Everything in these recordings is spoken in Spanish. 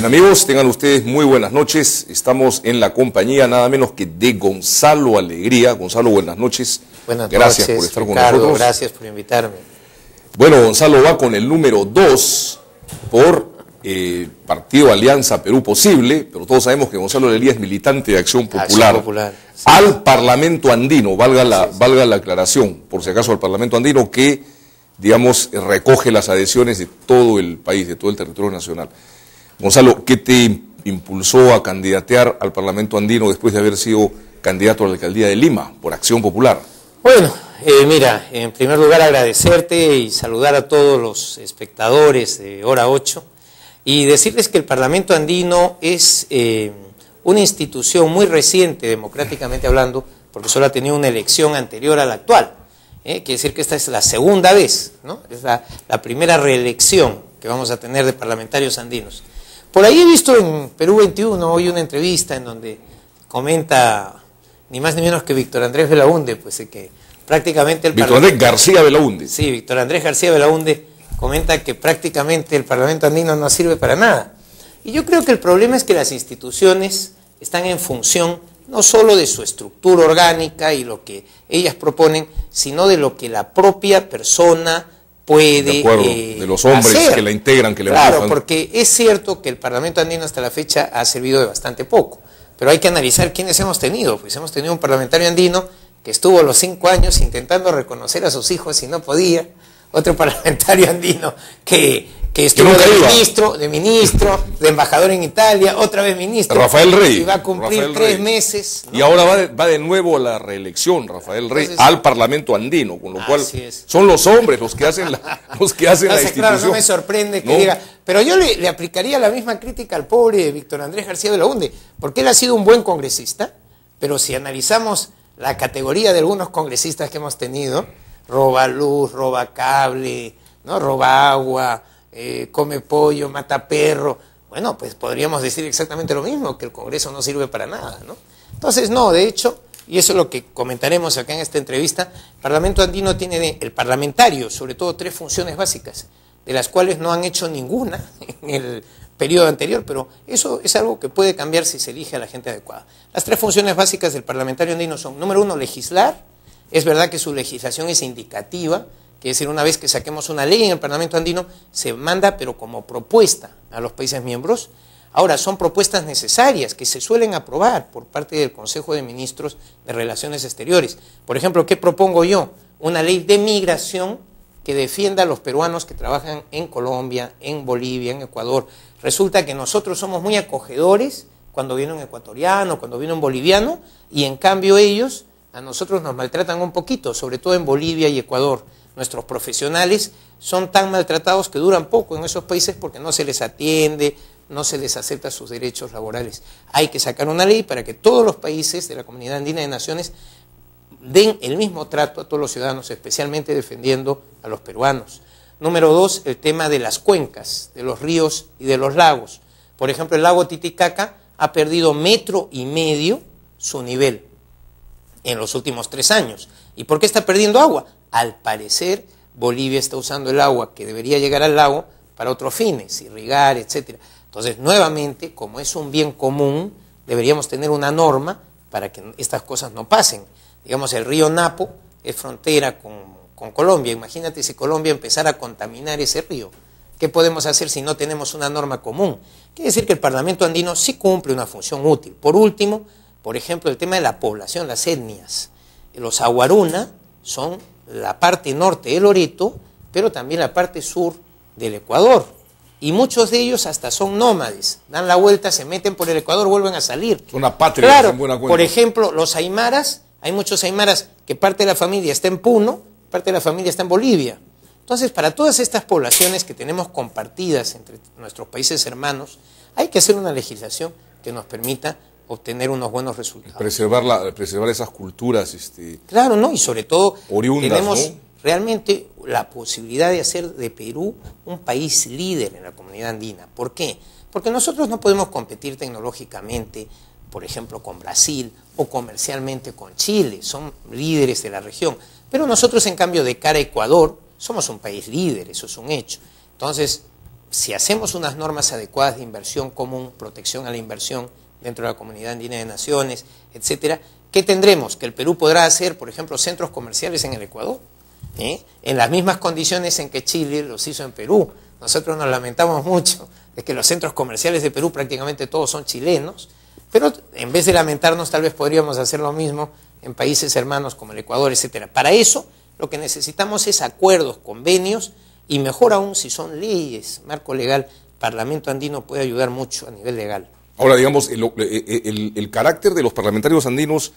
Amigos, tengan ustedes muy buenas noches. Estamos en la compañía nada menos que de Gonzalo Alegría. Gonzalo, buenas noches. Buenas gracias noches, por estar Ricardo, con nosotros. Gracias por invitarme. Bueno, Gonzalo va con el número 2 por Partido Alianza Perú Posible, pero todos sabemos que Gonzalo Alegría es militante de Acción Popular. Sí. Al Parlamento Andino, valga la aclaración, por si acaso al Parlamento Andino que, digamos, recoge las adhesiones de todo el país, de todo el territorio nacional. Gonzalo, ¿qué te impulsó a candidatear al Parlamento Andino después de haber sido candidato a la alcaldía de Lima por Acción Popular? Bueno, mira, en primer lugar agradecerte y saludar a todos los espectadores de Hora 8 y decirles que el Parlamento Andino es una institución muy reciente, democráticamente hablando, porque solo ha tenido una elección anterior a la actual. Quiere decir que esta es la segunda vez, ¿no? Es la primera reelección que vamos a tener de parlamentarios andinos. Por ahí he visto en Perú 21 hoy una entrevista en donde comenta ni más ni menos que Víctor Andrés Belaúnde, pues que prácticamente el Víctor Andrés García Belaúnde. Sí, Víctor Andrés García Belaúnde comenta que prácticamente el Parlamento Andino no sirve para nada. Y yo creo que el problema es que las instituciones están en función no solo de su estructura orgánica y lo que ellas proponen, sino de lo que la propia persona puede de acuerdo, de los hombres hacer. Que la integran, que le Claro, empujan. porque es cierto que el Parlamento Andino hasta la fecha ha servido de bastante poco, pero hay que analizar quiénes hemos tenido. Pues hemos tenido un parlamentario andino que estuvo los 5 años intentando reconocer a sus hijos y no podía, otro parlamentario andino que estuvo de ministro, de embajador en Italia, otra vez ministro. Rafael Rey. Y va a cumplir 3 meses. ¿no? Y ahora va de nuevo a la reelección, Rafael Rey, entonces, al Parlamento Andino, con lo cual son los hombres los que hacen la institución. Claro, no me sorprende que diga, pero yo le aplicaría la misma crítica al pobre Víctor Andrés García Belaúnde, porque él ha sido un buen congresista, pero si analizamos la categoría de algunos congresistas que hemos tenido, roba luz, roba cable, ¿no? Roba agua, come pollo, mata perro, bueno, pues podríamos decir exactamente lo mismo, que el Congreso no sirve para nada, ¿no? Entonces, no, de hecho, y eso es lo que comentaremos acá en esta entrevista, el Parlamento Andino tiene, el parlamentario, sobre todo 3 funciones básicas, de las cuales no han hecho ninguna en el periodo anterior, pero eso es algo que puede cambiar si se elige a la gente adecuada. Las 3 funciones básicas del parlamentario andino son, número 1, legislar. Es verdad que su legislación es indicativa, quiere decir, una vez que saquemos una ley en el Parlamento Andino, se manda, pero como propuesta a los países miembros. Ahora, son propuestas necesarias que se suelen aprobar por parte del Consejo de Ministros de Relaciones Exteriores. Por ejemplo, ¿qué propongo yo? Una ley de migración que defienda a los peruanos que trabajan en Colombia, en Bolivia, en Ecuador. Resulta que nosotros somos muy acogedores cuando viene un ecuatoriano, cuando viene un boliviano, y en cambio ellos a nosotros nos maltratan un poquito, sobre todo en Bolivia y Ecuador. Nuestros profesionales son tan maltratados que duran poco en esos países porque no se les atiende, no se les acepta sus derechos laborales. Hay que sacar una ley para que todos los países de la Comunidad Andina de Naciones den el mismo trato a todos los ciudadanos, especialmente defendiendo a los peruanos. Número 2, el tema de las cuencas, de los ríos y de los lagos. Por ejemplo, el lago Titicaca ha perdido 1,5 metros su nivel en los últimos 3 años. ¿Y por qué está perdiendo agua? Al parecer, Bolivia está usando el agua que debería llegar al lago para otros fines, irrigar, etc. Entonces, nuevamente, como es un bien común, deberíamos tener una norma para que estas cosas no pasen. Digamos, el río Napo es frontera con Colombia. Imagínate si Colombia empezara a contaminar ese río. ¿Qué podemos hacer si no tenemos una norma común? Quiere decir que el Parlamento Andino sí cumple una función útil. Por último, por ejemplo, el tema de la población, las etnias. Los aguaruna son la parte norte de Loreto, pero también la parte sur del Ecuador. Y muchos de ellos hasta son nómades. Dan la vuelta, se meten por el Ecuador, vuelven a salir. Una patria, claro, en buena cuenta. Por ejemplo, los aymaras, hay muchos aymaras que parte de la familia está en Puno, parte de la familia está en Bolivia. Entonces, para todas estas poblaciones que tenemos compartidas entre nuestros países hermanos, hay que hacer una legislación que nos permita obtener unos buenos resultados. Preservar esas culturas. Claro, ¿no? Y sobre todo oriundas, tenemos ¿no? realmente la posibilidad de hacer de Perú un país líder en la comunidad andina. ¿Por qué? Porque nosotros no podemos competir tecnológicamente, por ejemplo, con Brasil o comercialmente con Chile. Son líderes de la región. Pero nosotros, en cambio, de cara a Ecuador, somos un país líder, eso es un hecho. Entonces, si hacemos unas normas adecuadas de inversión común, protección a la inversión dentro de la Comunidad Andina de Naciones, etcétera, ¿qué tendremos? Que el Perú podrá hacer, por ejemplo, centros comerciales en el Ecuador, en las mismas condiciones en que Chile los hizo en Perú. Nosotros nos lamentamos mucho de que los centros comerciales de Perú prácticamente todos son chilenos, pero en vez de lamentarnos tal vez podríamos hacer lo mismo en países hermanos como el Ecuador, etcétera. Para eso lo que necesitamos es acuerdos, convenios, y mejor aún si son leyes, marco legal. El Parlamento andino puede ayudar mucho a nivel legal. Ahora, digamos, el carácter de los parlamentarios andinos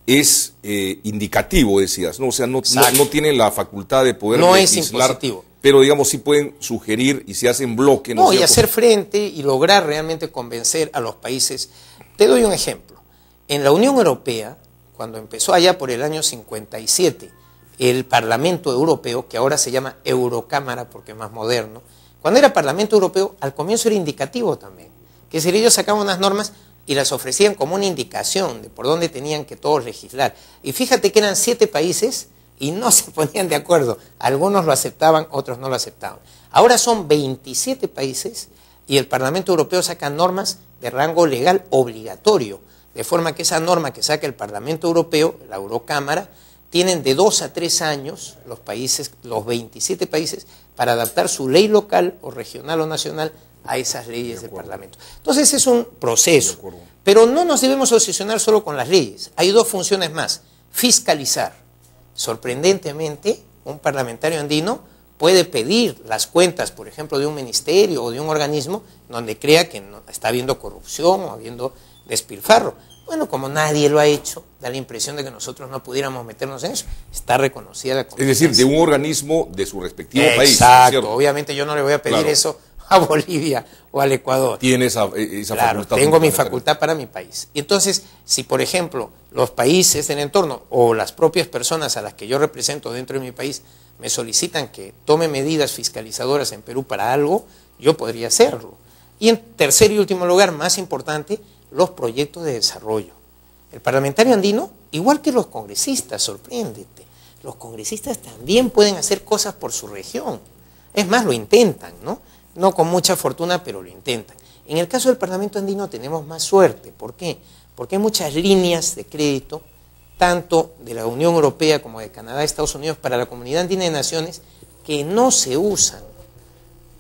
es indicativo, decías, ¿no? O sea, no tienen la facultad de poder no legislar, es impositivo, pero digamos sí pueden sugerir y se hacen bloque. No, y hacer frente y lograr realmente convencer a los países. Te doy un ejemplo. En la Unión Europea, cuando empezó allá por el año 57, el Parlamento Europeo, que ahora se llama Eurocámara porque es más moderno, cuando era Parlamento Europeo, al comienzo era indicativo también. Que si ellos sacaban unas normas y las ofrecían como una indicación de por dónde tenían que todos legislar. Y fíjate que eran 7 países y no se ponían de acuerdo. Algunos lo aceptaban, otros no lo aceptaban. Ahora son 27 países y el Parlamento Europeo saca normas de rango legal obligatorio, de forma que esa norma que saca el Parlamento Europeo, la Eurocámara, tienen de 2 a 3 años los países, los 27 países, para adaptar su ley local o regional o nacional a esas leyes del Parlamento. Entonces es un proceso, pero no nos debemos obsesionar solo con las leyes. Hay 2 funciones más: fiscalizar. Sorprendentemente, un parlamentario andino puede pedir las cuentas, por ejemplo, de un ministerio o de un organismo donde crea que no, está habiendo corrupción o habiendo despilfarro. Bueno, como nadie lo ha hecho, da la impresión de que nosotros no pudiéramos meternos en eso. Está reconocida la competencia. Es decir, de un organismo de su respectivo país. Exacto, obviamente yo no le voy a pedir eso a Bolivia o al Ecuador. Tiene esa facultad. Tengo mi facultad para mi país. Y entonces, si por ejemplo los países del entorno o las propias personas a las que yo represento dentro de mi país me solicitan que tome medidas fiscalizadoras en Perú para algo, yo podría hacerlo. Y en tercer y último lugar, más importante, los proyectos de desarrollo. El parlamentario andino, igual que los congresistas, sorpréndete, los congresistas también pueden hacer cosas por su región. Es más, lo intentan, ¿no? No con mucha fortuna, pero lo intentan. En el caso del Parlamento andino tenemos más suerte. ¿Por qué? Porque hay muchas líneas de crédito, tanto de la Unión Europea como de Canadá, Estados Unidos, para la Comunidad Andina de Naciones, que no se usan.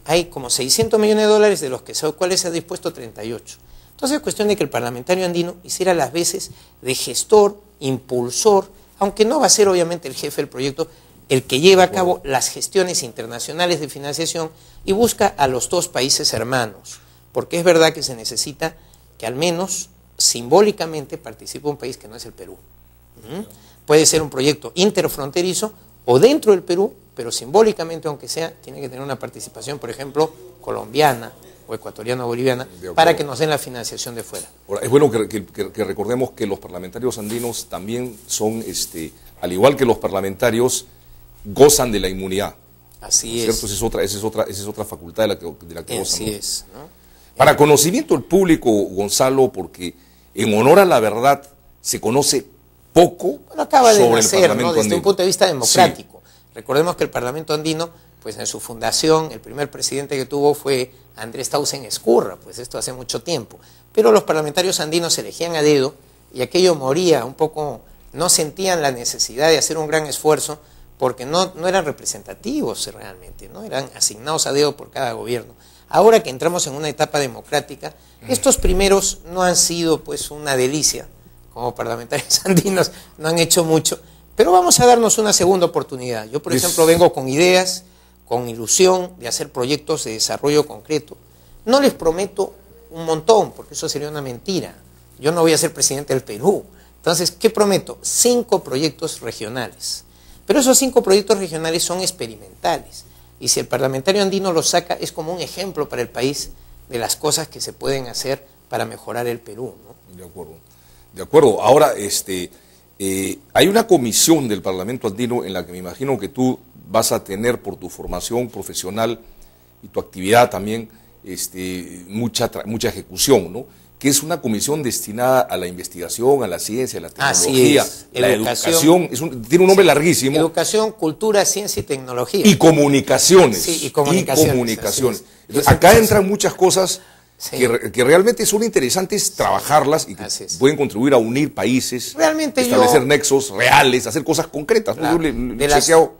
Hay como 600 millones de dólares, de los cuales se ha dispuesto 38. Entonces es cuestión de que el parlamentario andino hiciera las veces de gestor, impulsor, aunque no va a ser obviamente el jefe del proyecto, el que lleva a cabo las gestiones internacionales de financiación y busca a los 2 países hermanos, porque es verdad que se necesita que al menos simbólicamente participe un país que no es el Perú. Puede ser un proyecto interfronterizo o dentro del Perú, pero simbólicamente, aunque sea, tiene que tener una participación, por ejemplo, colombiana o ecuatoriana o boliviana, para que nos den la financiación de fuera. Ahora, es bueno que recordemos que los parlamentarios andinos también son, al igual que los parlamentarios, gozan de la inmunidad. Así es. ¿Cierto? Esa es otra facultad de la que gozan. Así es, ¿no? Para conocimiento del público, Gonzalo, porque en honor a la verdad se conoce poco acaba de sobre nacer, el Parlamento ¿no? Desde andino. un punto de vista democrático. Sí. Recordemos que el Parlamento andino, pues en su fundación, el primer presidente que tuvo fue Andrés Tausen Ezcurra, pues esto hace mucho tiempo. Pero los parlamentarios andinos se elegían a dedo y aquello moría un poco, no sentían la necesidad de hacer un gran esfuerzo porque no eran representativos realmente, ¿no? Eran asignados a dedo por cada gobierno. Ahora que entramos en una etapa democrática, estos primeros no han sido pues una delicia, como parlamentarios andinos no han hecho mucho, pero vamos a darnos una segunda oportunidad. Yo, por ejemplo, vengo con ideas, con ilusión de hacer proyectos de desarrollo concreto. No les prometo un montón, porque eso sería una mentira. Yo no voy a ser presidente del Perú. Entonces, ¿qué prometo? 5 proyectos regionales. Pero esos 5 proyectos regionales son experimentales. Y si el parlamentario andino los saca, es como un ejemplo para el país de las cosas que se pueden hacer para mejorar el Perú, ¿no? De acuerdo. De acuerdo. Ahora, hay una comisión del Parlamento andino en la que me imagino que tú vas a tener, por tu formación profesional y tu actividad también, mucha ejecución, ¿no? que es una comisión destinada a la investigación, a la ciencia, a la tecnología, la educación, tiene un nombre larguísimo. Educación, cultura, ciencia y tecnología. Y comunicaciones. Sí, y comunicaciones. Entonces, acá entran muchas cosas que realmente son interesantes trabajarlas y que pueden contribuir a unir países, realmente establecer nexos reales, hacer cosas concretas. Claro,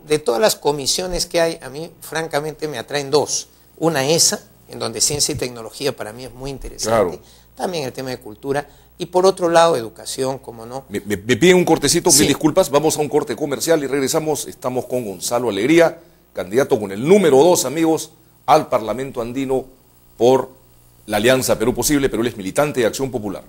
de todas las comisiones que hay, a mí francamente me atraen dos. Una esa, en donde ciencia y tecnología para mí es muy interesante. Claro. También el tema de cultura. Y por otro lado, educación, como no. Me piden un cortecito, mil disculpas. Vamos a un corte comercial y regresamos. Estamos con Gonzalo Alegría, candidato con el número 2, amigos, al Parlamento Andino por la Alianza Perú Posible, pero él es militante de Acción Popular.